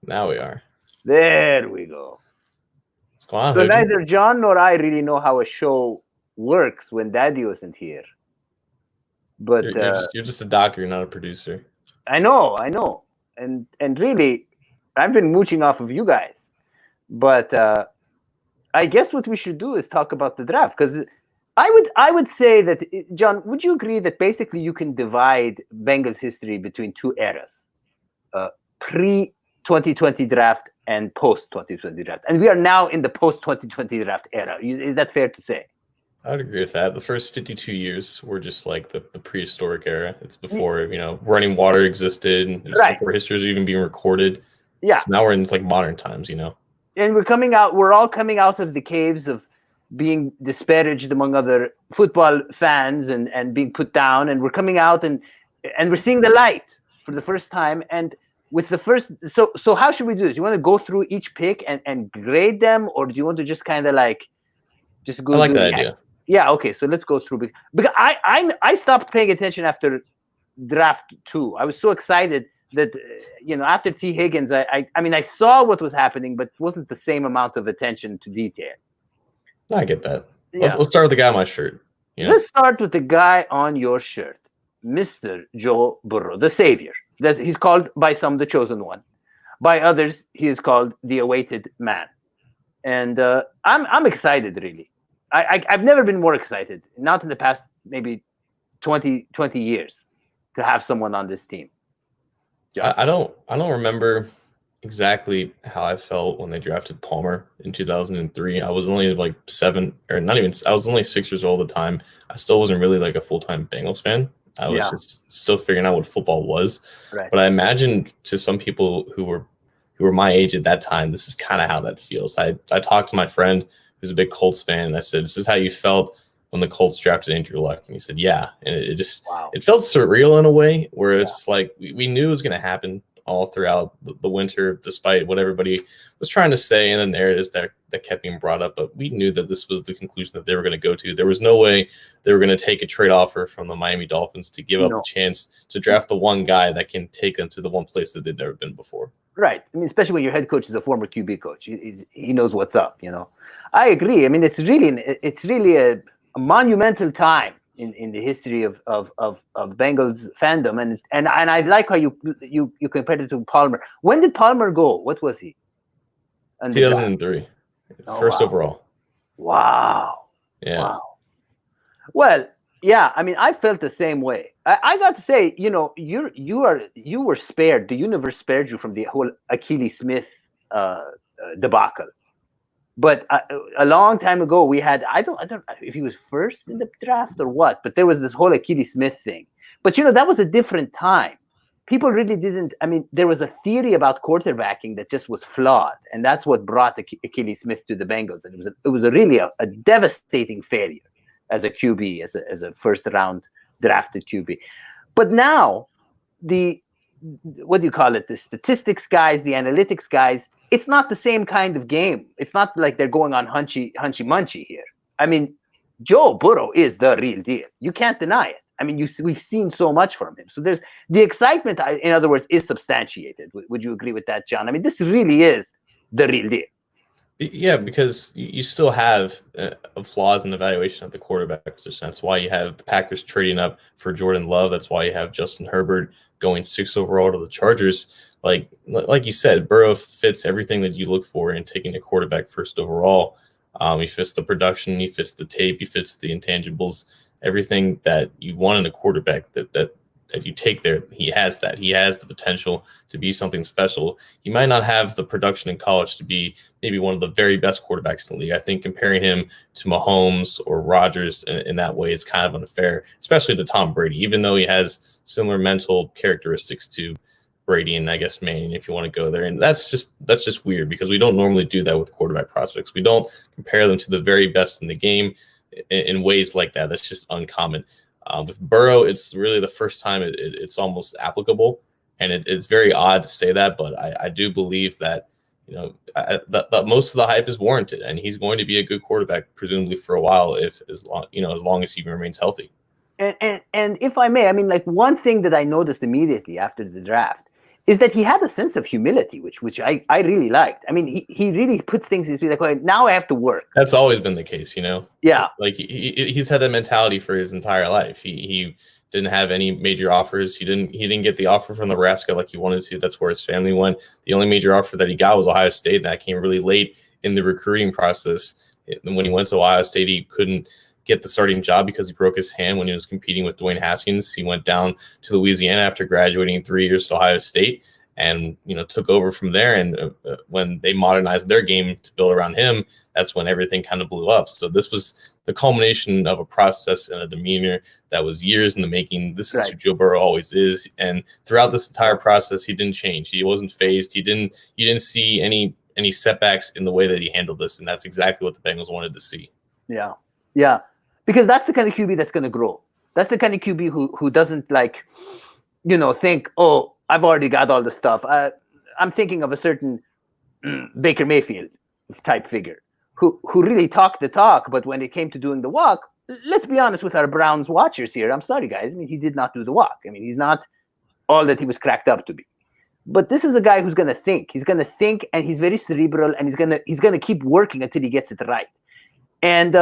Now we are. There we go. What's going on, So Hoodie? neither John nor I really know how a show works when Daddy wasn't here. But You're just a doctor, you're not a producer. I know. And really, I've been mooching off of you guys. But I guess what we should do is talk about the draft, because I would say that, John, would you agree that basically you can divide Bengals history between two eras, pre-2020 draft and post-2020 draft, and we are now in the post-2020 draft era. Is that fair to say? I'd agree with that. The first 52 years were just like the prehistoric era. It's before running water existed, and before history was even being recorded. Yeah. So now we're in like modern times, And we're all coming out of the caves of being disparaged among other football fans and being put down, and we're coming out and we're seeing the light for the first time. And with the first, so how should we do this? You want to go through each pick and grade them, or do you want to just kind of like just go? I like that idea. Yeah, okay. So let's go through because I stopped paying attention after draft 2. I was so excited that after T. Higgins, I mean I saw what was happening, but wasn't the same amount of attention to detail. I get that. Yeah. Let's start with the guy on my shirt. Let's start with the guy on your shirt, Mr. Joe Burrow, the savior. He's called by some the chosen one, by others he is called the awaited man, and I'm excited really. I've never been more excited, not in the past maybe 20 years, to have someone on this team. I don't remember exactly how I felt when they drafted Palmer in 2003. I was only like 7, or not even. I was only 6 years old at the time. I still wasn't really like a full-time Bengals fan. I was just still figuring out what football was. Right. But I imagine to some people who were my age at that time, this is kind of how that feels. I talked to my friend who's a big Colts fan, and I said, "This is how you felt when the Colts drafted Andrew Luck," and he said, "Yeah." And it just it felt surreal in a way, where it's like we knew it was going to happen all throughout the winter, despite what everybody was trying to say and the narratives that kept being brought up. But we knew that this was the conclusion that they were going to go to. There was no way they were going to take a trade offer from the Miami Dolphins to give up the chance to draft the one guy that can take them to the one place that they'd never been before. Right. I mean, especially when your head coach is a former QB coach, he knows what's up. I agree. I mean, it's really a monumental time in the history of Bengals fandom, and I like how you compared it to Palmer. When did Palmer go? What was he? 2003, first overall. Wow. Yeah. Wow. Well, yeah. I mean, I felt the same way. I got to say, you were spared. The universe spared you from the whole Achilles Smith debacle. But a long time ago, we had, I don't know if he was first in the draft or what, but there was this whole Achilles Smith thing. But, that was a different time. People really didn't, I mean, there was a theory about quarterbacking that just was flawed. And that's what brought Achilles Smith to the Bengals. And it was really a devastating failure as a QB, as a first round drafted QB. But now, what do you call it? The statistics guys, the analytics guys, it's not the same kind of game. It's not like they're going on hunchy munchy here. I mean, Joe Burrow is the real deal. You can't deny it. I mean, we've seen so much from him. So there's the excitement, in other words, is substantiated. Would you agree with that, John? I mean, this really is the real deal. Yeah, because you still have flaws in the evaluation of the quarterback position. That's why you have the Packers trading up for Jordan Love. That's why you have Justin Herbert going 6th overall to the Chargers. Like you said, Burrow fits everything that you look for in taking a quarterback 1st overall. He fits the production, he fits the tape, he fits the intangibles, everything that you want in a quarterback that you take there. He has that. He has the potential to be something special. He might not have the production in college to be maybe one of the very best quarterbacks in the league. I think comparing him to Mahomes or Rodgers in that way is kind of unfair, especially to Tom Brady, even though he has similar mental characteristics to Brady and I guess Manning, if you want to go there. And that's just weird because we don't normally do that with quarterback prospects. We don't compare them to the very best in the game in ways like that. That's just uncommon. With Burrow, it's really the first time it's almost applicable, and it's very odd to say that, but I do believe that that most of the hype is warranted, and he's going to be a good quarterback presumably for a while, as long as he remains healthy. And if I may, I mean, like one thing that I noticed immediately after the draft is that he had a sense of humility, which I really liked. I mean, he really put things in his like, okay, now I have to work. That's always been the case, you know? Yeah. Like he's had that mentality for his entire life. He didn't have any major offers. He didn't get the offer from Nebraska like he wanted to. That's where his family went. The only major offer that he got was Ohio State, and that came really late in the recruiting process. And when he went to Ohio State, he couldn't get the starting job because he broke his hand when he was competing with Dwayne Haskins. He went down to Louisiana after graduating 3 years to Ohio State, and took over from there. And when they modernized their game to build around him, that's when everything kind of blew up. So this was the culmination of a process and a demeanor that was years in the making. This is who Joe Burrow always is, and throughout this entire process, he didn't change. He wasn't phased. You didn't see any setbacks in the way that he handled this, and that's exactly what the Bengals wanted to see. Yeah, because that's the kind of QB that's going to grow. That's the kind of QB who doesn't think, oh, I've already got all the stuff. I'm thinking of a certain Baker Mayfield type figure who really talked the talk, but when it came to doing the walk, let's be honest with our Browns watchers here. I'm sorry, guys. I mean, he did not do the walk. I mean, he's not all that he was cracked up to be. But this is a guy who's going to think. He's going to think, and he's very cerebral, and he's going to keep working until he gets it right. And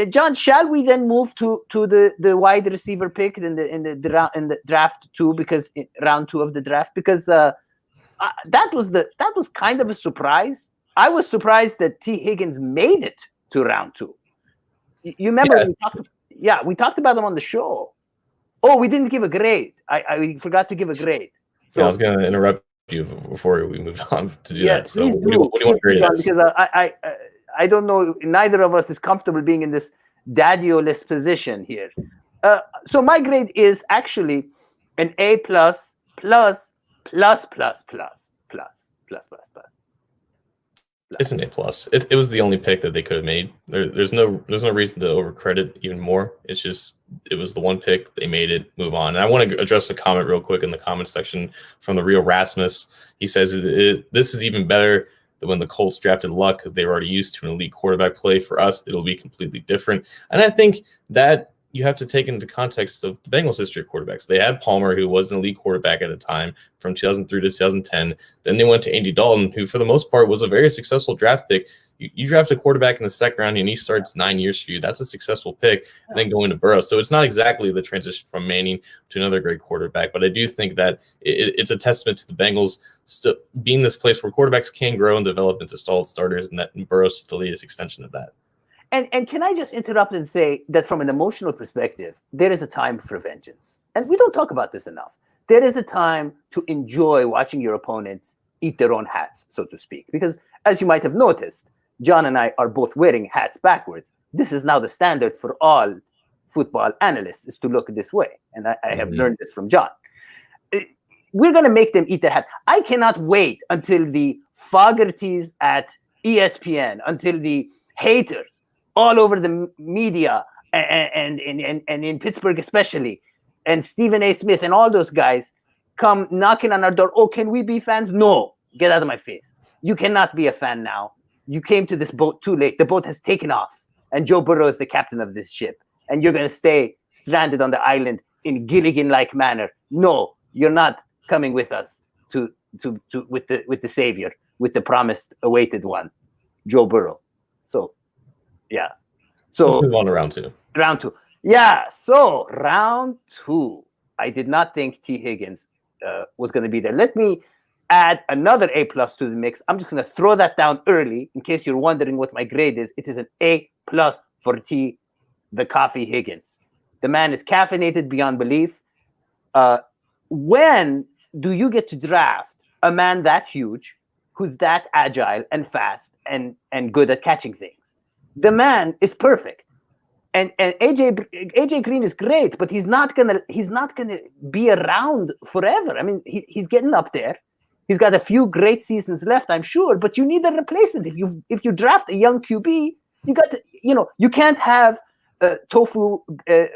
John, shall we then move to the wide receiver pick in the draft two, because round 2 of the draft, because that was kind of a surprise. I was surprised that T. Higgins made it to round 2. You remember we talked about him on the show. Oh, we didn't give a grade. I forgot to give a grade. So I was going to interrupt you before we moved on to do that. So what do you want to grade it as? Because I don't know. Neither of us is comfortable being in this daddy-o-less position here. So my grade is actually an A plus. It's an A plus. It was the only pick that they could have made. There's no reason to overcredit even more. It's just it was the one pick, they made it, move on. And I want to address a comment real quick in the comment section from the real Rasmus. He says this is even better than when the Colts drafted Luck, because they were already used to an elite quarterback play. For us, it'll be completely different. And I think that you have to take into context of the Bengals' history of quarterbacks. They had Palmer, who was an elite quarterback at the time, from 2003 to 2010. Then they went to Andy Dalton, who for the most part was a very successful draft pick. You draft a quarterback in the second round and he starts 9 years for you. That's a successful pick. And then go into Burrow. So it's not exactly the transition from Manning to another great quarterback. But I do think that it's a testament to the Bengals being this place where quarterbacks can grow and develop into solid starters, and that Burrow's is the latest extension of that. And can I just interrupt and say that from an emotional perspective, there is a time for vengeance. And we don't talk about this enough. There is a time to enjoy watching your opponents eat their own hats, so to speak. Because as you might have noticed, John and I are both wearing hats backwards. This is now the standard for all football analysts, is to look this way. And I have learned this from John. We're going to make them eat their hats. I cannot wait until the Fogertys at ESPN, until the haters all over the media and in Pittsburgh especially, and Stephen A. Smith and all those guys come knocking on our door. Oh, can we be fans? No, get out of my face. You cannot be a fan now. You came to this boat too late. The boat has taken off, and Joe Burrow is the captain of this ship, and you're going to stay stranded on the island in Gilligan-like manner. No, you're not coming with us with the savior, with the promised awaited one, Joe Burrow. So, yeah. So let's move on to round 2. Round 2. Yeah. So round 2, I did not think T. Higgins was going to be there. Let me add another A plus to the mix. I'm just going to throw that down early in case you're wondering what my grade is. It is an A plus for T. the Coffee Higgins. The man is caffeinated beyond belief. When do you get to draft a man that huge, who's that agile and fast and good at catching things? The man is perfect. And AJ Green is great, but he's not gonna be around forever. I mean, he's getting up there. He's got a few great seasons left, I'm sure, but you need a replacement. If you draft a young QB, you got to, you can't have tofu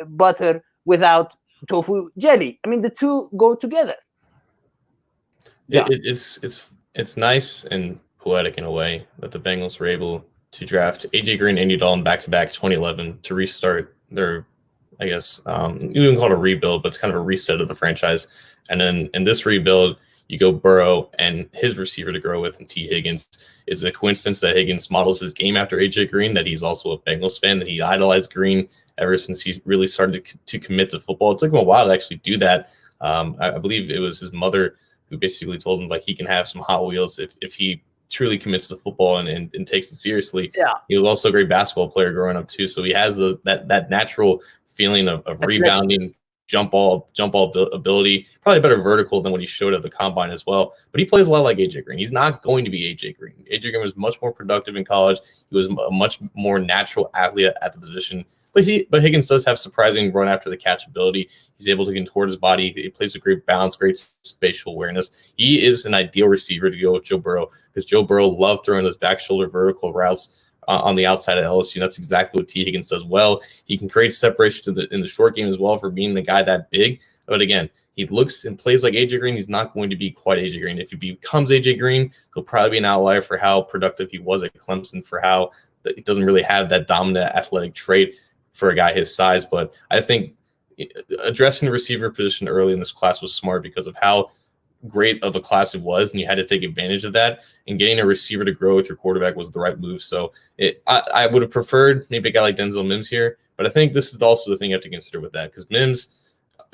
butter without tofu jelly. I mean, the two go together. Yeah. It's nice and poetic in a way that the Bengals were able to draft AJ Green, Andy Dalton back-to-back 2011 to restart their, I guess, you can call it a rebuild, but it's kind of a reset of the franchise. And then in this rebuild, You go Burrow and his receiver to grow with, and T. Higgins. It's a coincidence that Higgins models his game after AJ Green, that he's also a Bengals fan, that he idolized Green ever since he really started to commit to football. It took him a while to actually do that. I believe it was his mother who basically told him like he can have some Hot Wheels if he truly commits to football and takes it seriously. Yeah. He was also a great basketball player growing up too. So he has that natural feeling of rebounding, jump ball ability, probably better vertical than what he showed at the combine as well. But he plays a lot like AJ Green. He's not going to be AJ Green. AJ Green was much more productive in college. He was a much more natural athlete at the position. But Higgins does have surprising run after the catch ability. He's able to contort his body. He plays with great balance, great spatial awareness. He is an ideal receiver to go with Joe Burrow, because Joe Burrow loved throwing those back shoulder vertical routes on the outside of LSU. That's exactly what T. Higgins does well. He can create separation in the short game as well for being the guy that big. But again, he looks and plays like AJ Green. He's not going to be quite AJ Green. If he becomes AJ Green, he'll probably be an outlier for how productive he was at Clemson, for how he doesn't really have that dominant athletic trait for a guy his size. But I think addressing the receiver position early in this class was smart because of how great of a class it was, and you had to take advantage of that. And getting a receiver to grow with your quarterback was the right move. So I would have preferred maybe a guy like Denzel Mims here, but I think this is also the thing you have to consider with that, because Mims,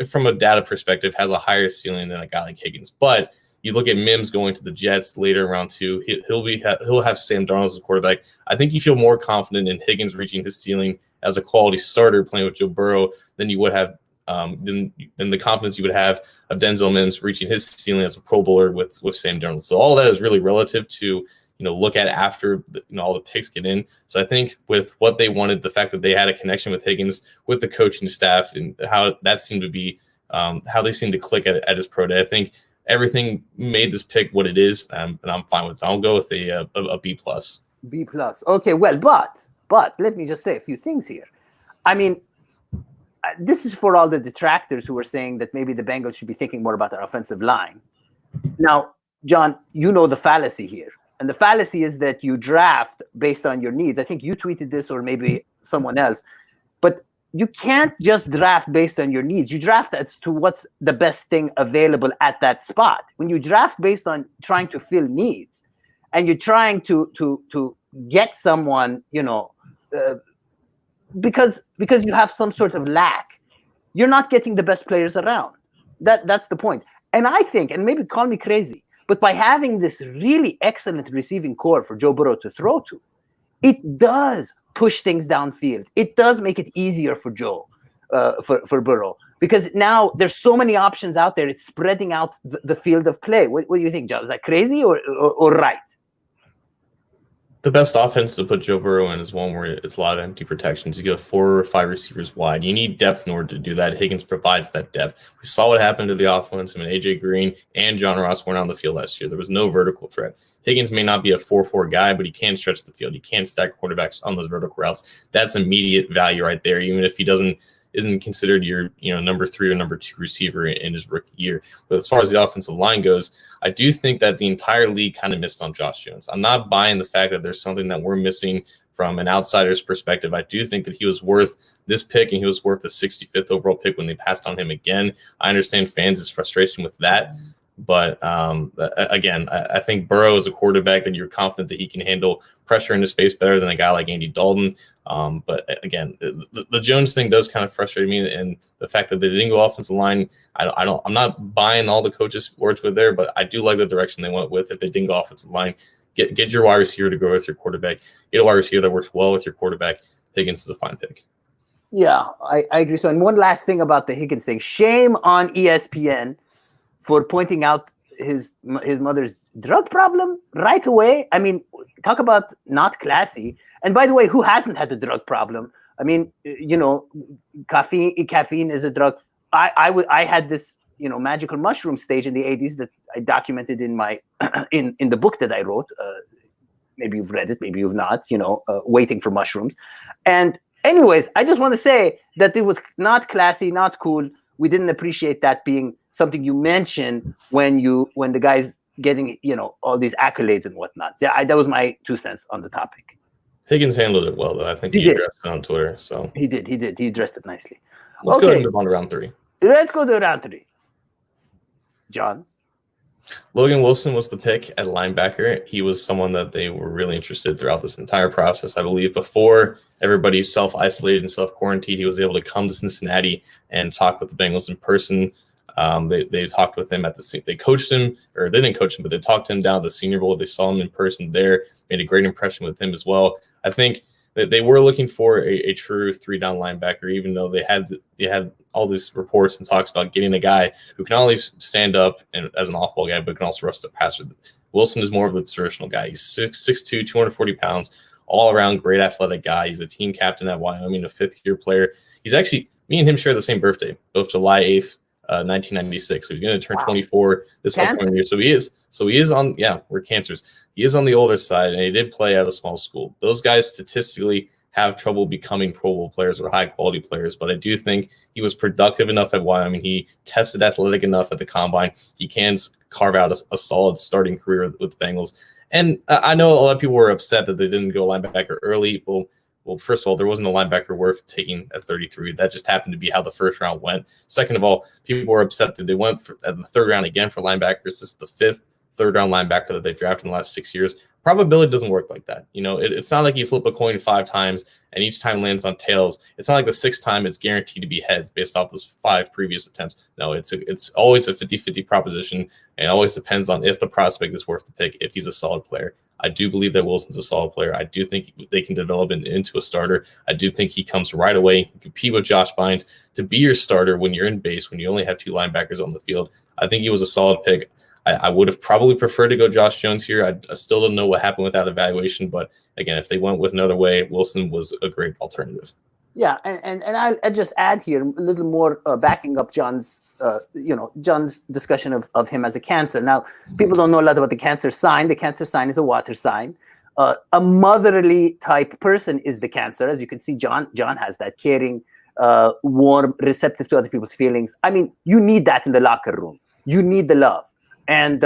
from a data perspective, has a higher ceiling than a guy like Higgins. But you look at Mims going to the Jets later in round 2, he'll have Sam Darnold as a quarterback. I think you feel more confident in Higgins reaching his ceiling as a quality starter playing with Joe Burrow than you would have than the confidence you would have of Denzel Mims reaching his ceiling as a Pro Bowler with Sam Darnold. So all that is really relative to look at after all the picks get in. So I think with what they wanted, the fact that they had a connection with Higgins, with the coaching staff, and how that seemed to be how they seemed to click at his pro day, I think everything made this pick what it is, and I'm fine with it. I'll go with a B+. B+. Okay, well, but let me just say a few things here. I mean, this is for all the detractors who are saying that maybe the Bengals should be thinking more about their offensive line. Now, John, you know the fallacy here. And the fallacy is that you draft based on your needs. I think you tweeted this, or maybe someone else. But you can't just draft based on your needs. You draft as to what's the best thing available at that spot. When you draft based on trying to fill needs, and you're trying to get someone, because you have some sort of lack, you're not getting the best players around. That's the point. And I think, and maybe call me crazy, but by having this really excellent receiving core for Joe Burrow to throw to, it does push things downfield. It does make it easier for Joe, for Burrow, because now there's so many options out there. It's spreading out the field of play. What do you think, John? Is that crazy or right? The best offense to put Joe Burrow in is one where it's a lot of empty protections. You go 4 or 5 receivers wide. You need depth in order to do that. Higgins provides that depth. We saw what happened to the offense when AJ Green and John Ross weren't on the field last year. There was no vertical threat. Higgins may not be a 4-4 guy, but he can stretch the field. He can stack quarterbacks on those vertical routes. That's immediate value right there, even if he isn't considered your number 3 or number 2 receiver in his rookie year. But as far as the offensive line goes, I do think that the entire league kind of missed on Josh Jones. I'm not buying the fact that there's something that we're missing from an outsider's perspective. I do think that he was worth this pick, and he was worth the 65th overall pick when they passed on him again. I understand fans' frustration with that. But again, I think Burrow is a quarterback that you're confident that he can handle pressure in his face better than a guy like Andy Dalton. But again, the Jones thing does kind of frustrate me, and the fact that they didn't go offensive line, I'm not buying all the coaches' words with there, but I do like the direction they went with. If they didn't go offensive line, get your wide receiver to go with your quarterback. Get a wide receiver that works well with your quarterback. Higgins is a fine pick. Yeah, I agree. So, and one last thing about the Higgins thing: shame on ESPN for pointing out his mother's drug problem right away. I mean, talk about not classy. And by the way, who hasn't had the drug problem? I mean, caffeine is a drug. I had this, magical mushroom stage in the 80s that I documented in my in the book that I wrote. Maybe you've read it, maybe you've not. Waiting for mushrooms. And anyways, I just want to say that it was not classy, not cool. We didn't appreciate that being something you mentioned when the guy's getting, all these accolades and whatnot. Yeah, that was my 2 cents on the topic. Higgins handled it well, though. I think he addressed it on Twitter. So he did. He addressed it nicely. Let's go ahead and move on to round 3. Let's go to round 3. John? Logan Wilson was the pick at linebacker. He was someone that they were really interested throughout this entire process. I believe before everybody self-isolated and self-quarantined, he was able to come to Cincinnati and talk with the Bengals in person. They talked with him they coached him, or they didn't coach him, but they talked to him down at the Senior Bowl. They saw him in person there, made a great impression with him as well. I think that they were looking for a true 3-down linebacker, even though they had all these reports and talks about getting a guy who can not only stand up and as an off-ball guy, but can also rush the passer. Wilson is more of the traditional guy. He's 6'2", 240 pounds, all-around great athletic guy. He's a team captain at Wyoming, a fifth-year player. He's actually, me and him share the same birthday, both July 8th, 1996. So he's going to turn 24 this upcoming year. So he is on, we're cancers. He is on the older side, and he did play at a small school. Those guys statistically have trouble becoming Pro Bowl players or high-quality players, but I do think he was productive enough at Wyoming. He tested athletic enough at the combine. He can carve out a solid starting career with the Bengals. And I know a lot of people were upset that they didn't go linebacker early. Well, first of all, there wasn't a linebacker worth taking at 33. That just happened to be how the first round went. Second of all, people were upset that they went at the third round again for linebackers. This is the fifth third-round linebacker that they drafted in the last 6 years. Probability doesn't work like that. You know, it's not like you flip a coin 5 times and each time lands on tails. It's not like the 6th time it's guaranteed to be heads based off those 5 previous attempts. No, it's always a 50-50 proposition, and it always depends on if the prospect is worth the pick, if he's a solid player. I do believe that Wilson's a solid player. I do think they can develop him into a starter. I do think he comes right away, he can compete with Josh Bynes to be your starter when you're in base, when you only have 2 linebackers on the field. I think he was a solid pick. I would have probably preferred to go Josh Jones here. I still don't know what happened with that evaluation, but again, if they went with another way, Wilson was a great alternative. Yeah, and I just add here a little more backing up John's discussion of him as a Cancer. Now, people don't know a lot about the Cancer sign. The Cancer sign is a water sign. A motherly type person is the Cancer. As you can see, John has that caring, warm, receptive to other people's feelings. I mean, you need that in the locker room. You need the love. And,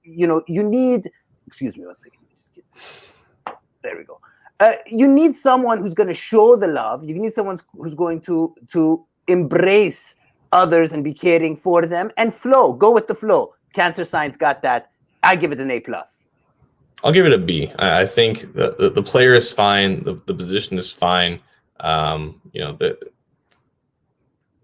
you need, excuse me one second. Just get this. There we go. You need someone who's going to show the love. You need someone who's going to embrace others and be caring for them and flow. Go with the flow. Cancer Science got that. I give it an A+. I'll give it a B. I think the player is fine. The position is fine.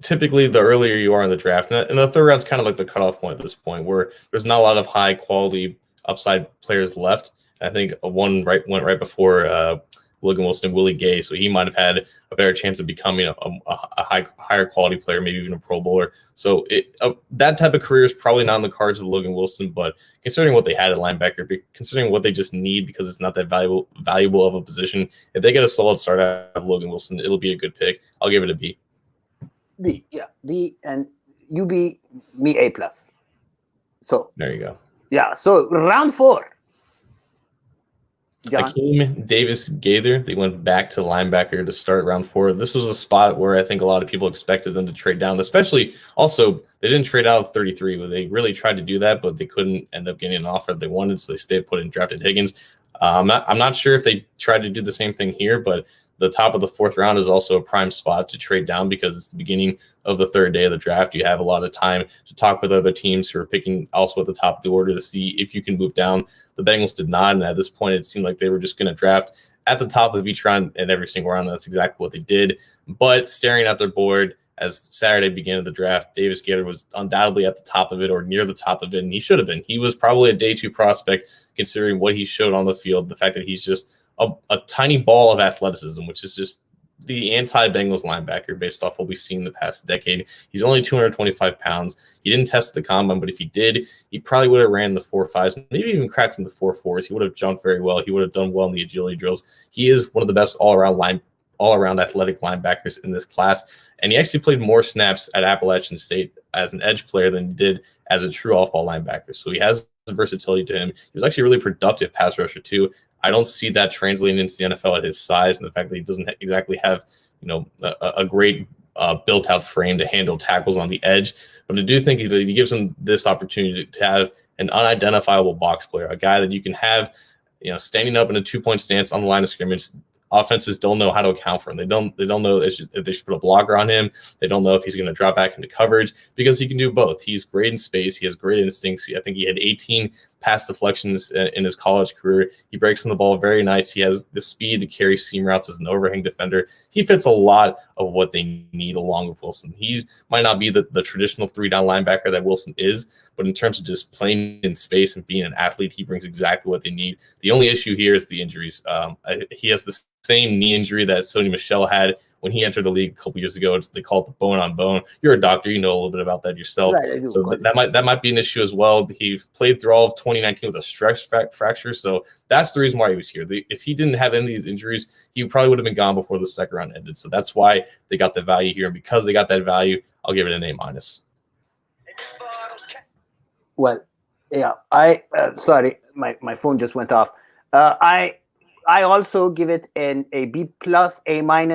Typically, the earlier you are in the draft, and the third round's kind of like the cutoff point at this point, where there's not a lot of high quality upside players left. I think one went right before Logan Wilson, Willie Gay, so he might have had a better chance of becoming a higher quality player, maybe even a Pro Bowler. So that type of career is probably not in the cards of Logan Wilson, but considering what they had at linebacker, considering what they just need because it's not that valuable of a position, if they get a solid start out of Logan Wilson, it'll be a good pick. I'll give it a B. B, yeah, B, and you B, me A+. So there you go. Yeah, so round 4. John? Akeem Davis-Gaither, they went back to linebacker to start round 4. This was a spot where I think a lot of people expected them to trade down, especially also they didn't trade out of 33, but they really tried to do that, but they couldn't end up getting an offer they wanted, so they stayed put and drafted Higgins. I'm not sure if they tried to do the same thing here, but the top of the 4th round is also a prime spot to trade down because it's the beginning of the 3rd day of the draft. You have a lot of time to talk with other teams who are picking also at the top of the order to see if you can move down. The Bengals did not, and at this point, it seemed like they were just going to draft at the top of each round and every single round. That's exactly what they did. But staring at their board as Saturday began the draft, Davis-Gaither was undoubtedly at the top of it or near the top of it, and he should have been. He was probably a day 2 prospect considering what he showed on the field, the fact that he's just a tiny ball of athleticism, which is just the anti-Bengals linebacker based off what we've seen the past decade. He's only 225 pounds. He didn't test the combine, but if he did, he probably would have ran the 4.5s, maybe even cracked in the 4.4s. He would have jumped very well. He would have done well in the agility drills. He is one of the best all-around athletic linebackers in this class, and he actually played more snaps at Appalachian State as an edge player than he did as a true off-ball linebacker. So he has versatility to him. He was actually a really productive pass rusher too. I don't see that translating into the NFL at his size and the fact that he doesn't exactly have, a great built-out frame to handle tackles on the edge. But I do think he gives him this opportunity to have an unidentifiable box player, a guy that you can have, standing up in a 2-point stance on the line of scrimmage, offenses don't know how to account for him. They don't know if they should put a blocker on him. They don't know if he's going to drop back into coverage, because he can do both. He's great in space. He has great instincts. I think he had 18 pass deflections in his college career. He breaks on the ball very nice. He has the speed to carry seam routes as an overhang defender. He fits a lot of what they need along with Wilson. He might not be the traditional 3-down linebacker that Wilson is, but in terms of just playing in space and being an athlete, he brings exactly what they need. The only issue here is the injuries. He has the same knee injury that Sony Michel had when he entered the league a couple years ago. They call it the bone on bone. You're a doctor, you know a little bit about that yourself. Right, so that might be an issue as well. He played through all of 2019 with a stress fracture, so that's the reason why he was here. If he didn't have any of these injuries, he probably would have been gone before the second round ended. So that's why they got the value here, and because they got that value, I'll give it an A-. Well, yeah, sorry, my phone just went off. I also give it a B+, A-. Why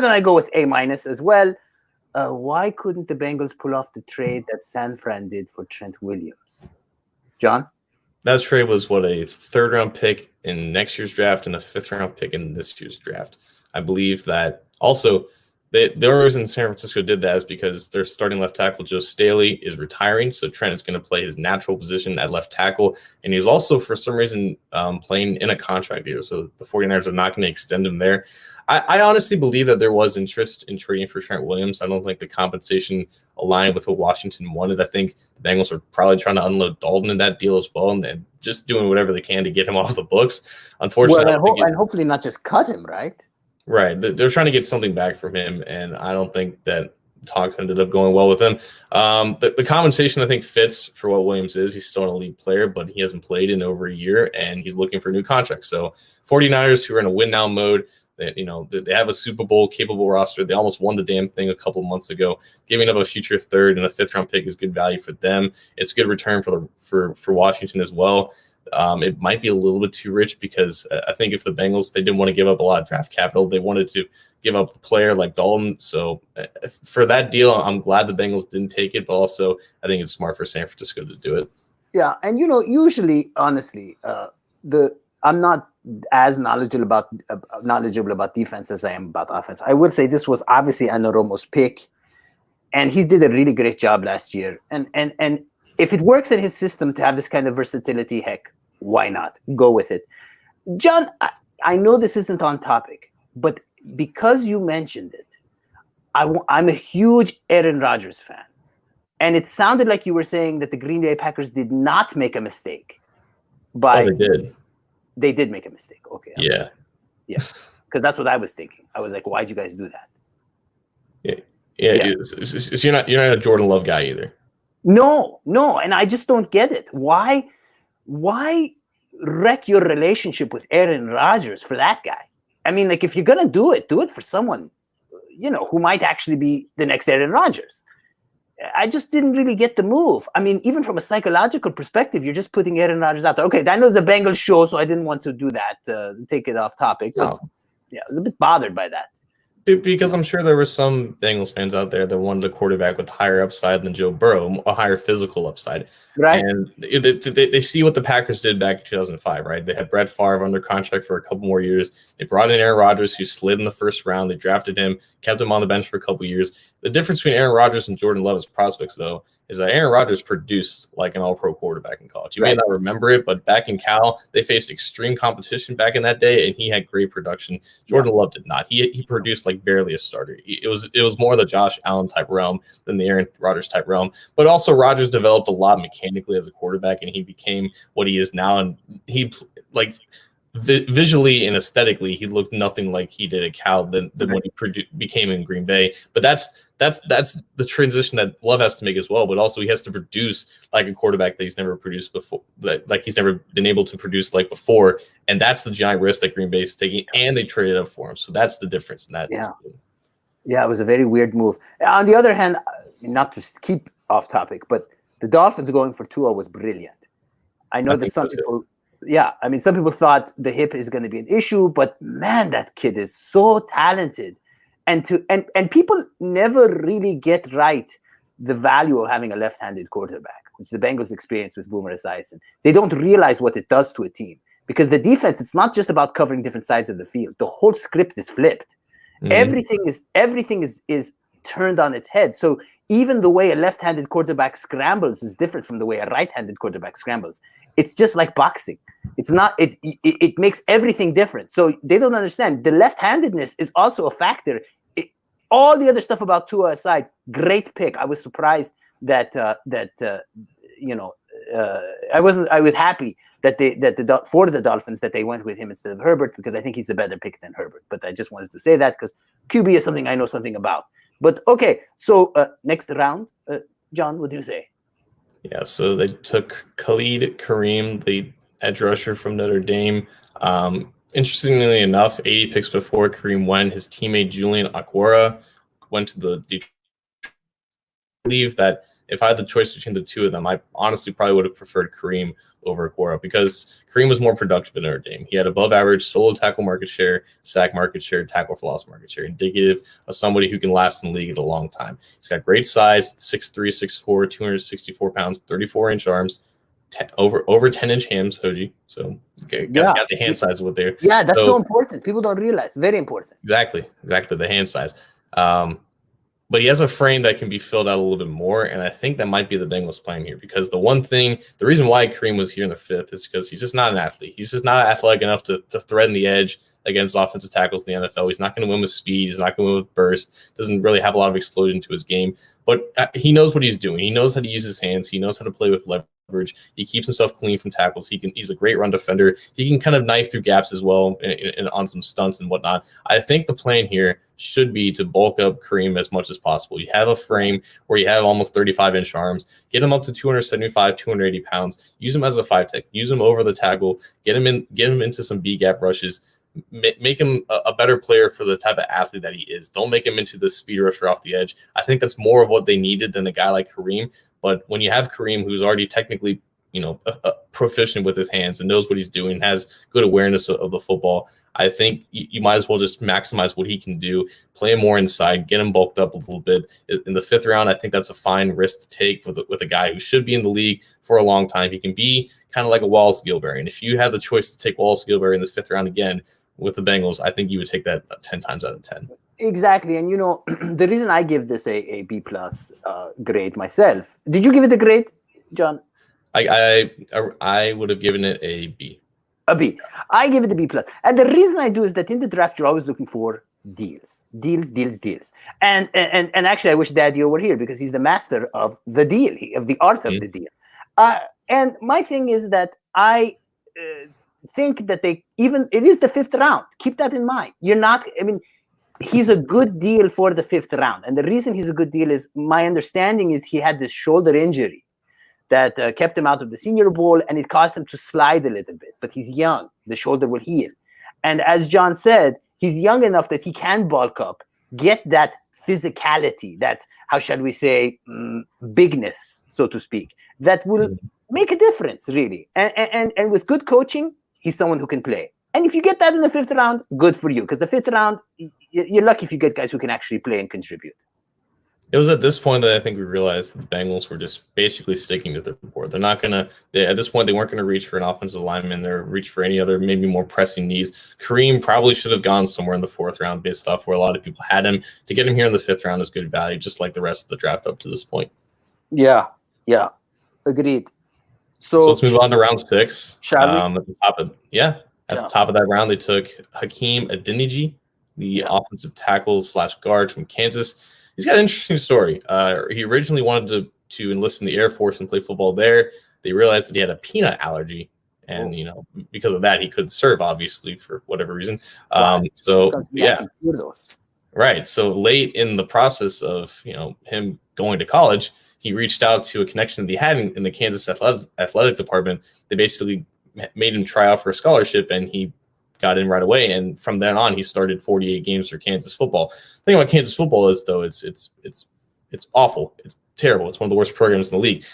don't I go with A- as well? Why couldn't the Bengals pull off the trade that San Fran did for Trent Williams? John? That trade was a 3rd-round pick in next year's draft and a 5th-round pick in this year's draft. I believe that also the only reason San Francisco did that is because their starting left tackle, Joe Staley, is retiring. So Trent is going to play his natural position at left tackle. And he's also, for some reason, playing in a contract year. So the 49ers are not going to extend him there. I honestly believe that there was interest in trading for Trent Williams. I don't think the compensation aligned with what Washington wanted. I think the Bengals are probably trying to unload Dalton in that deal as well, and just doing whatever they can to get him off the books. Unfortunately, and hopefully not just cut him, right? Right. They're trying to get something back from him, and I don't think that talks ended up going well with him. The compensation, I think, fits for what Williams is. He's still an elite player, but he hasn't played in over a year, and he's looking for a new contract. So 49ers, who are in a win-now mode, they have a Super Bowl capable roster. They almost won the damn thing a couple months ago. Giving up a future 3rd and a 5th-round pick is good value for them. It's good return for Washington as well. It might be a little bit too rich, because I think if the Bengals, they didn't want to give up a lot of draft capital, they wanted to give up a player like Dalton. So for that deal, I'm glad the Bengals didn't take it, but also I think it's smart for San Francisco to do it. Yeah, and usually, honestly, I'm not as knowledgeable about defense as I am about offense. I would say this was obviously Anaromo's pick, and he did a really great job last year. And if it works in his system to have this kind of versatility, heck, why not? Go with it. John, I know this isn't on topic, but because you mentioned it, I'm a huge Aaron Rodgers fan. And it sounded like you were saying that the Green Bay Packers did not make a mistake. They did. They did make a mistake. Okay. Yeah. Yeah. Because that's what I was thinking. I was like, why'd you guys do that? Yeah. So you're not a Jordan Love guy either. No, and I just don't get it. Why wreck your relationship with Aaron Rodgers for that guy? I mean, like, if you're gonna do it for someone, who might actually be the next Aaron Rodgers. I just didn't really get the move. I mean, even from a psychological perspective, you're just putting Aaron Rodgers out there. Okay, I know it's a Bengals show, so I didn't want to do that, take it off topic. But, yeah, I was a bit bothered by that. Because I'm sure there were some Bengals fans out there that wanted a quarterback with higher upside than Joe Burrow, a higher physical upside. Right. And they see what the Packers did back in 2005, right? They had Brett Favre under contract for a couple more years. They brought in Aaron Rodgers, who slid in the 1st round. They drafted him, kept him on the bench for a couple years. The difference between Aaron Rodgers and Jordan Love as prospects, though, is that Aaron Rodgers produced like an all-pro quarterback in college. You may not remember it, but back in Cal, they faced extreme competition back in that day, and he had great production. Jordan Love did not. He produced like barely a starter. It was more the Josh Allen type realm than the Aaron Rodgers type realm. But also Rodgers developed a lot mechanically as a quarterback, and he became what he is now. And he visually and aesthetically, he looked nothing like he did at Cal than when he became in Green Bay. But that's the transition that Love has to make as well. But also he has to produce like a quarterback that he's never produced before, like he's never been able to produce like before. And that's the giant risk that Green Bay is taking, and they traded up for him. So that's the difference in that. Yeah, it was a very weird move. On the other hand, not to keep off topic, but the Dolphins going for Tua was brilliant. I know that some people. Yeah, I mean, some people thought the hip is going to be an issue, but man, that kid is so talented, and people never really get right the value of having a left-handed quarterback, which the Bengals experienced with Boomer Esiason. They don't realize what it does to a team. because the defense, it's not just about covering different sides of the field. The whole script is flipped. Everything is turned on its head. So even the way a left-handed quarterback scrambles is different from the way a right-handed quarterback scrambles. It's just like boxing. It's not. It makes everything different. So they don't understand. The left-handedness is also a factor. All the other stuff about Tua aside, great pick. I was surprised that I was happy that for the Dolphins that they went with him instead of Herbert, because I think he's a better pick than Herbert. But I just wanted to say that because QB is something I know something about. But okay, so next round, John, what do you say? Yeah, so they took Khalid, Kareem, the edge rusher from Notre Dame. Interestingly enough, 80 picks before Kareem went, his teammate Julian Okwara went to the Detroit. I believe that if I had the choice between the two of them, I honestly probably would have preferred Kareem over Okwara because Kareem was more productive in Notre Dame. He had above average solo tackle market share, sack market share, tackle for loss market share, indicative of somebody who can last in the league at a long time. He's got great size, 6'3", 6'4", 264 pounds, 34-inch arms, over 10-inch hands, Hodgie. So got the hand size with there. Yeah, that's so important. People don't realize. Very important. Exactly, the hand size. But he has a frame that can be filled out a little bit more, and I think that might be the Bengals' plan here because the reason why Kareem was here in the 5th is because he's just not an athlete. He's just not athletic enough to threaten the edge against offensive tackles in the NFL. He's not going to win with speed. He's not going to win with burst. Doesn't really have a lot of explosion to his game, but he knows what he's doing. He knows how to use his hands. He knows how to play with leverage. He keeps himself clean from tackles. He's a great run defender. He can kind of knife through gaps as well and on some stunts and whatnot. I think the plan here should be to bulk up Kareem as much as possible. You have a frame where you have almost 35-inch arms. Get him up to 275, 280 pounds. Use him as a 5-tech. Use him over the tackle. Get him into some B-gap rushes. Make him a better player for the type of athlete that he is. Don't make him into the speed rusher off the edge. I think that's more of what they needed than a guy like Kareem. But when you have Kareem, who's already technically, proficient with his hands and knows what he's doing, has good awareness of the football, I think you might as well just maximize what he can do, play him more inside, get him bulked up a little bit. In the 5th round, I think that's a fine risk to take with a guy who should be in the league for a long time. He can be kind of like a Wallace Gilberry. And if you had the choice to take Wallace Gilberry in the 5th round again with the Bengals, I think you would take that 10 times out of 10. Exactly. And, the reason I give this a B+ grade myself. Did you give it a grade, John? I would have given it a B. A B. I give it a B+. And the reason I do is that in the draft, you're always looking for deals. And actually, I wish Daddy were here because he's the master of the deal, of the art of the deal. And my thing is that I think that it is the 5th round. Keep that in mind. He's a good deal for the 5th round. And the reason he's a good deal is my understanding is he had this shoulder injury that kept him out of the Senior Bowl, and it caused him to slide a little bit. But he's young. The shoulder will heal. And as John said, he's young enough that he can bulk up, get that physicality, that, how shall we say, bigness, so to speak, that will make a difference, really. And with good coaching, he's someone who can play. And if you get that in the 5th round, good for you. Because the 5th round, you're lucky if you get guys who can actually play and contribute. It was at this point that I think we realized that the Bengals were just basically sticking to their board. They're not going to – at this point, they weren't going to reach for an offensive lineman. They're reach for any other maybe more pressing needs. Kareem probably should have gone somewhere in the 4th round based off where a lot of people had him. To get him here in the 5th round is good value, just like the rest of the draft up to this point. Yeah. Agreed. So let's move on to round 6. Shall we? At the top of that round, they took Hakeem Adeniji, the offensive tackle / guard from Kansas. He's got an interesting story. He originally wanted to enlist in the Air Force and play football there. They realized that he had a peanut allergy, and because of that, he couldn't serve, obviously, for whatever reason. Right. So late in the process of him going to college, he reached out to a connection that he had in the Kansas athletic department. They basically made him try out for a scholarship, and he got in right away, and from then on, he started 48 games for Kansas football. The thing about Kansas football is, though, it's awful. It's terrible. It's one of the worst programs in the league,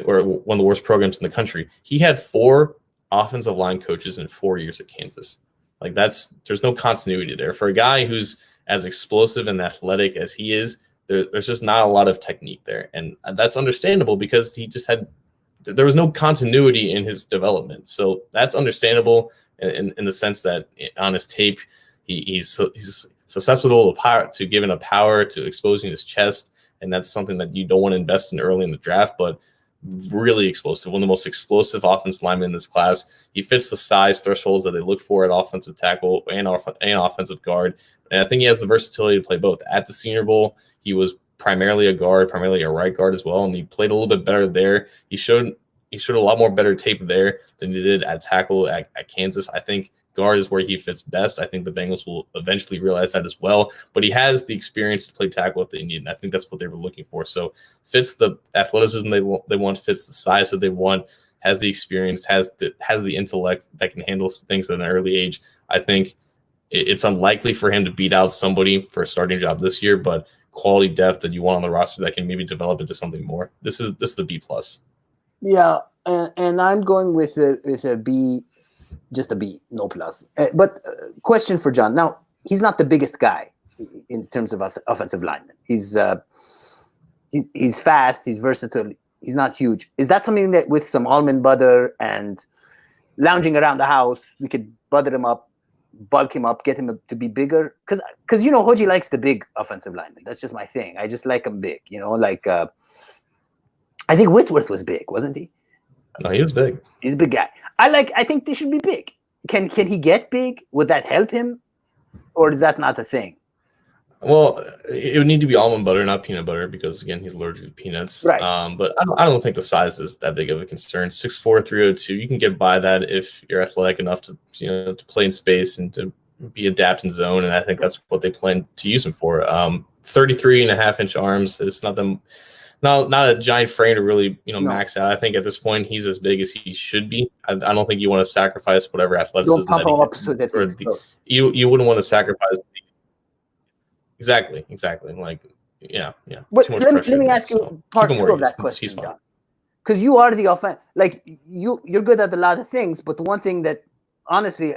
or one of the worst programs in the country. He had 4 offensive line coaches in 4 years at Kansas. There's no continuity there. For a guy who's as explosive and athletic as he is, there's just not a lot of technique there, and that's understandable because he just had there was no continuity in his development. So that's understandable in the sense that on his tape, he's susceptible to giving up power, to exposing his chest, and that's something that you don't want to invest in early in the draft. But really explosive, one of the most explosive offensive linemen in this class. He fits the size thresholds that they look for at offensive tackle and offensive guard. And I think he has the versatility to play both. At the Senior Bowl, he was primarily a guard, primarily a right guard as well, and he played a little bit better there. He showed a lot more better tape there than he did at tackle at Kansas. I think guard is where he fits best. I think the Bengals will eventually realize that as well. But he has the experience to play tackle if they need, and I think that's what they were looking for. So fits the athleticism they want, fits the size that they want, has the experience, has the intellect that can handle things at an early age. I think it's unlikely for him to beat out somebody for a starting job this year, but quality depth that you want on the roster that can maybe develop into something more. This is the B+. Yeah, and I'm going with a B. Just a B, no plus. But question for John. Now, he's not the biggest guy in terms of offensive lineman. He's fast. He's versatile. He's not huge. Is that something that with some almond butter and lounging around the house, we could butter him up, bulk him up, get him to be bigger? Because Hodgie likes the big offensive lineman. That's just my thing. I just like him big. I think Whitworth was big, wasn't he? No, he was big. He's a big guy. I think they should be big. Can he get big? Would that help him? Or is that not a thing? Well, it would need to be almond butter, not peanut butter, because again, he's allergic to peanuts. Right. But I don't think the size is that big of a concern. 6'4", 302, you can get by that if you're athletic enough to to play in space and to be adapt in zone. And I think that's what they plan to use him for. 33.5-inch arms. It's not a giant frame to really max out. I think at this point he's as big as he should be. I don't think you want to sacrifice whatever athleticism. Don't pump him up so that you wouldn't want to sacrifice. Exactly. Like yeah. But let me ask you part two of that question, John. Because you are the offense. Like you're good at a lot of things, but the one thing that honestly,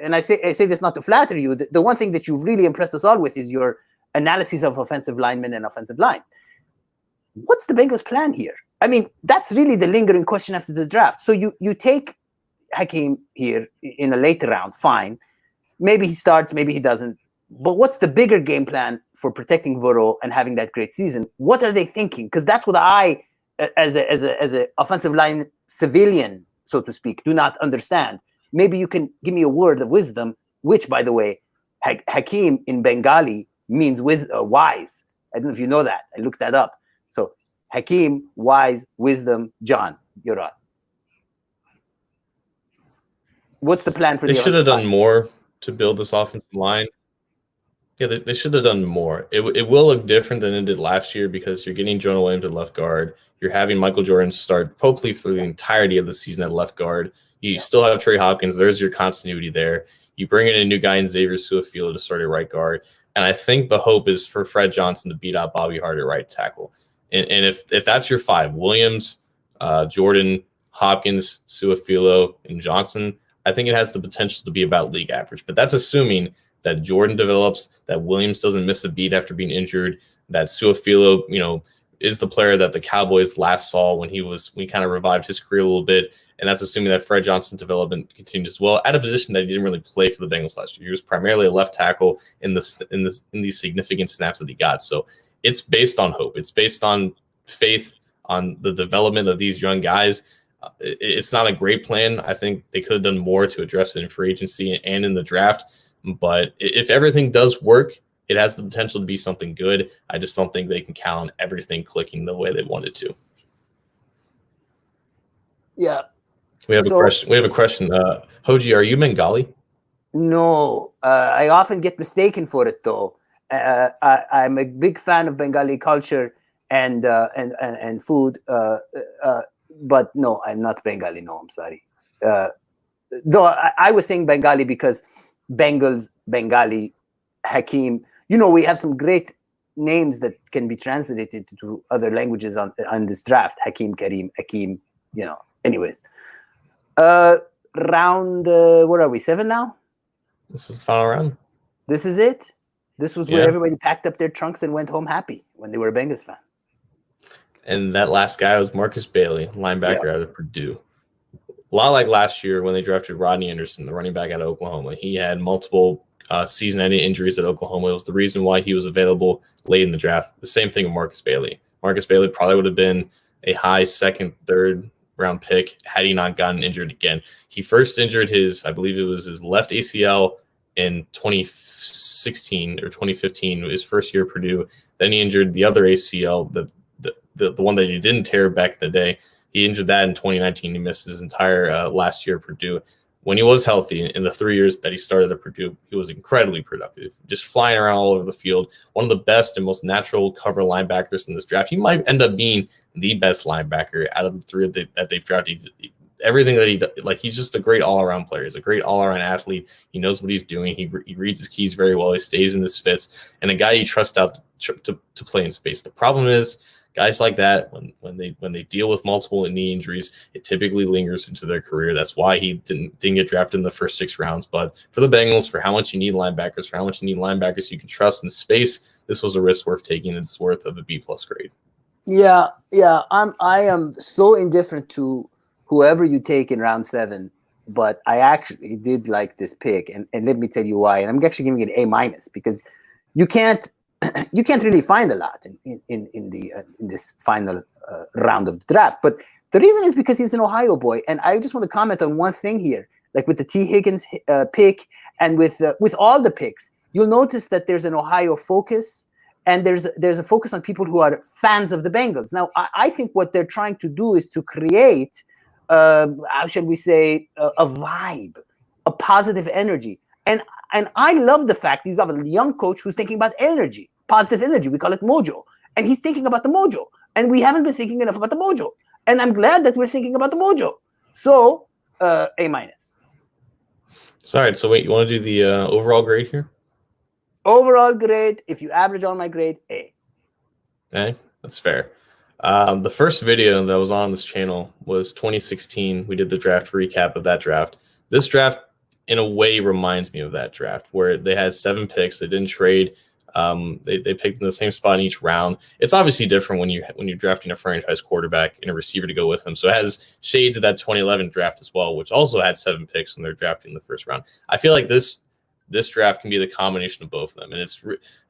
and I say this not to flatter you, the one thing that you've really impressed us all with is your analysis of offensive linemen and offensive lines. What's the Bengals' plan here? I mean, that's really the lingering question after the draft. So you take Hakeem here in a later round, fine. Maybe he starts, maybe he doesn't. But what's the bigger game plan for protecting Burrow and having that great season? What are they thinking? Because that's what I, as a offensive line civilian, so to speak, do not understand. Maybe you can give me a word of wisdom, which, by the way, Hakeem in Bengali means wise. I don't know if you know that. I looked that up. So Hakeem, wise, wisdom, John, you're on. What's the plan for They should have done more to build this offensive line. Yeah, they should have done more. It will look different than it did last year because you're getting Jonah Williams at left guard. You're having Michael Jordan start hopefully for the entirety of the season at left guard. You still have Trey Hopkins. There's your continuity there. You bring in a new guy in Xavier Su'a-Filo to start at right guard. And I think the hope is for Fred Johnson to beat out Bobby Hart at right tackle. And if that's your five, Williams, Jordan, Hopkins, Su'a-Filo, and Johnson, I think it has the potential to be about league average. But that's assuming that Jordan develops, that Williams doesn't miss a beat after being injured, that Su'a-Filo, is the player that the Cowboys last saw when he kind of revived his career a little bit. And that's assuming that Fred Johnson's development continues as well at a position that he didn't really play for the Bengals last year. He was primarily a left tackle in these significant snaps that he got. So it's based on hope. It's based on faith on the development of these young guys. It's not a great plan. I think they could have done more to address it in free agency and in the draft. But if everything does work, it has the potential to be something good. I just don't think they can count on everything clicking the way they wanted to. Yeah. We have a question. Hodgie, are you Bengali? No. I often get mistaken for it, though. I'm a big fan of Bengali culture and food. But no, I'm not Bengali. No, I'm sorry. Though I was saying Bengali because Bengals, Bengali, Hakeem. We have some great names that can be translated to other languages on this draft. Hakeem, Kareem, Akeem, Anyways. Round, what are we, 7 now? This is the final round. This is it? This was where everybody packed up their trunks and went home happy when they were a Bengals fan. And that last guy was Marcus Bailey, linebacker out of Purdue. A lot like last year when they drafted Rodney Anderson, the running back out of Oklahoma. He had multiple season-ending injuries at Oklahoma. It was the reason why he was available late in the draft. The same thing with Marcus Bailey. Marcus Bailey probably would have been a high second, third round pick had he not gotten injured again. He first injured I believe it was his left ACL in 2016 or 2015, his first year at Purdue. Then he injured the other ACL, the one that he didn't tear back in the day. He injured that in 2019. He missed his entire last year at Purdue. When he was healthy, in the 3 years that he started at Purdue, he was incredibly productive, just flying around all over the field. One of the best and most natural cover linebackers in this draft. He might end up being the best linebacker out of the three that they've drafted. Everything that he does, like, he's just a great all-around player. He's a great all-around athlete. He knows what he's doing. He reads his keys very well. He stays in his fits, and a guy you trust out to play in space. The problem is, guys like that, when they deal with multiple knee injuries, it typically lingers into their career. That's why he didn't get drafted in the first 6 rounds. But for the Bengals, for how much you need linebackers you can trust in space, this was a risk worth taking. It's worth of a B+ grade. Yeah. I am so indifferent to whoever you take in round 7, but I actually did like this pick, and let me tell you why. And I'm actually giving it an A- because you can't really find a lot in this final round of the draft. But the reason is because he's an Ohio boy, and I just want to comment on one thing here. Like with the T. Higgins pick, and with all the picks, you'll notice that there's an Ohio focus, and there's a focus on people who are fans of the Bengals. Now, I think what they're trying to do is to create, how shall we say, a vibe, a positive energy. And I love the fact that you have a young coach who's thinking about energy, positive energy. We call it mojo. And he's thinking about the mojo. And we haven't been thinking enough about the mojo. And I'm glad that we're thinking about the mojo. So, A-. So, all right. So, wait, you want to do the overall grade here? Overall grade, if you average all my grade, A. Okay, that's fair. The first video that was on this channel was 2016. We did the draft recap of that draft. This draft, in a way, reminds me of that draft where they had 7 picks. They didn't trade. They picked in the same spot in each round. It's obviously different when you're drafting a franchise quarterback and a receiver to go with them. So it has shades of that 2011 draft as well, which also had 7 picks when they're drafting in the first round. I feel like this draft can be the combination of both of them,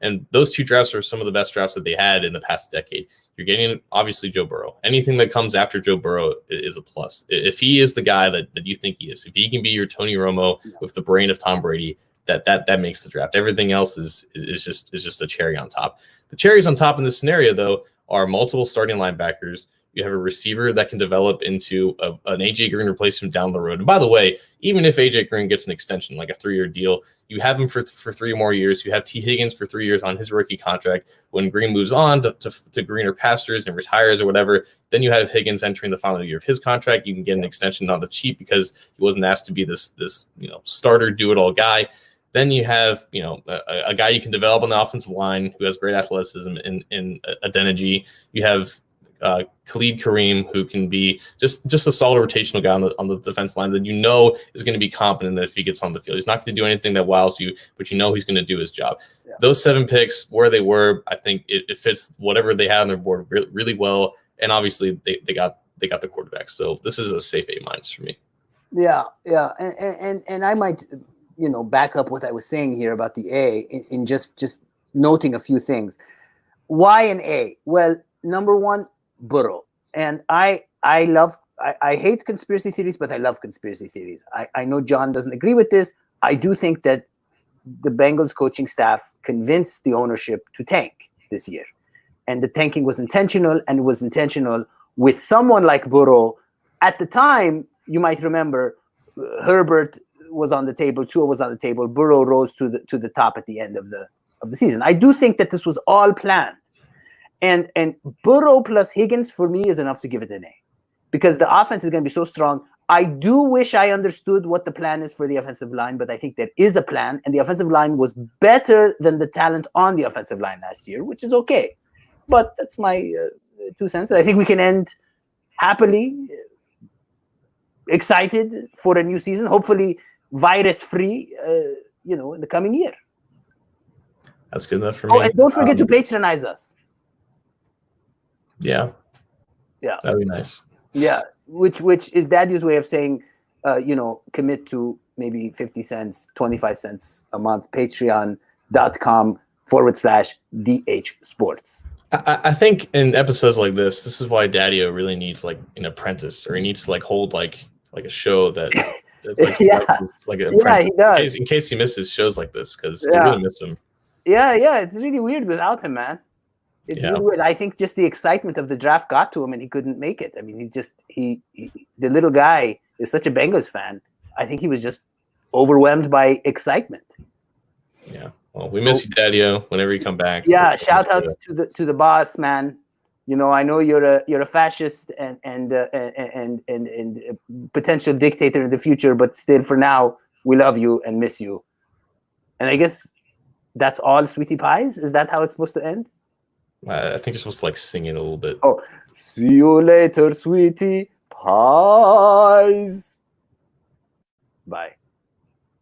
and those 2 drafts are some of the best drafts that they had in the past decade. You're getting, obviously, Joe Burrow. Anything that comes after Joe Burrow is a plus. If he is the guy that you think he is, if he can be your Tony Romo with the brain of Tom Brady, that makes the draft. Everything else is just a cherry on top. The cherries on top in this scenario, though, are multiple starting linebackers. You have a receiver that can develop into an A.J. Green replacement down the road. And by the way, even if A.J. Green gets an extension, like a 3-year deal, you have him for 3 more years. You have T. Higgins for 3 years on his rookie contract. When Green moves on to greener pastures and retires or whatever, then you have Higgins entering the final year of his contract. You can get an extension on the cheap because he wasn't asked to be this starter, do-it-all guy. Then you have, a guy you can develop on the offensive line who has great athleticism in Adeniji. You have Khalid, Kareem, who can be just a solid rotational guy on the defense line that is going to be competent that if he gets on the field. He's not going to do anything that wows you, but he's going to do his job. Yeah. Those 7 picks, where they were, I think it fits whatever they had on their board really well. And obviously they got the quarterback. So this is a safe A- for me. Yeah. And I might back up what I was saying here about the A in just noting a few things. Why an A? Well, number one, Burrow. And I hate conspiracy theories, but I love conspiracy theories. I know John doesn't agree with this. I do think that the Bengals coaching staff convinced the ownership to tank this year. And the tanking was intentional, and it was intentional with someone like Burrow. At the time, you might remember, Herbert was on the table, Tua was on the table, Burrow rose to the top at the end of the season. I do think that this was all planned. And Burrow plus Higgins, for me, is enough to give it an A. Because the offense is going to be so strong. I do wish I understood what the plan is for the offensive line, but I think there is a plan. And the offensive line was better than the talent on the offensive line last year, which is okay. But that's my 2 cents. I think we can end happily, excited for a new season, hopefully virus-free, in the coming year. That's good enough for me. Oh, and don't forget to patronize us. Yeah. Yeah, that'd be nice. yeah. Which is Daddy's way of saying, commit to maybe 50 cents, 25 cents a month. Patreon.com/DH Sports. I think in episodes like this is why Daddy-O really needs like an apprentice, or he needs to like hold like a show that's like Yeah. like an Yeah, apprentice, he does. in case he misses shows like this, because we Yeah. really miss him. Yeah. It's really weird without him, man. It's Yeah. really weird. I think just the excitement of the draft got to him, and he couldn't make it. I mean, he the little guy is such a Bengals fan. I think he was just overwhelmed by excitement. Yeah. Well, we miss you, Daddy-O. Whenever you come back. Yeah. Shout out to the boss, man. I know you're a fascist and potential dictator in the future, but still, for now, we love you and miss you. And I guess that's all, Sweetie Pies. Is that how it's supposed to end? I think you're supposed to like sing it a little bit. Oh, see you later, Sweetie Pies. Bye.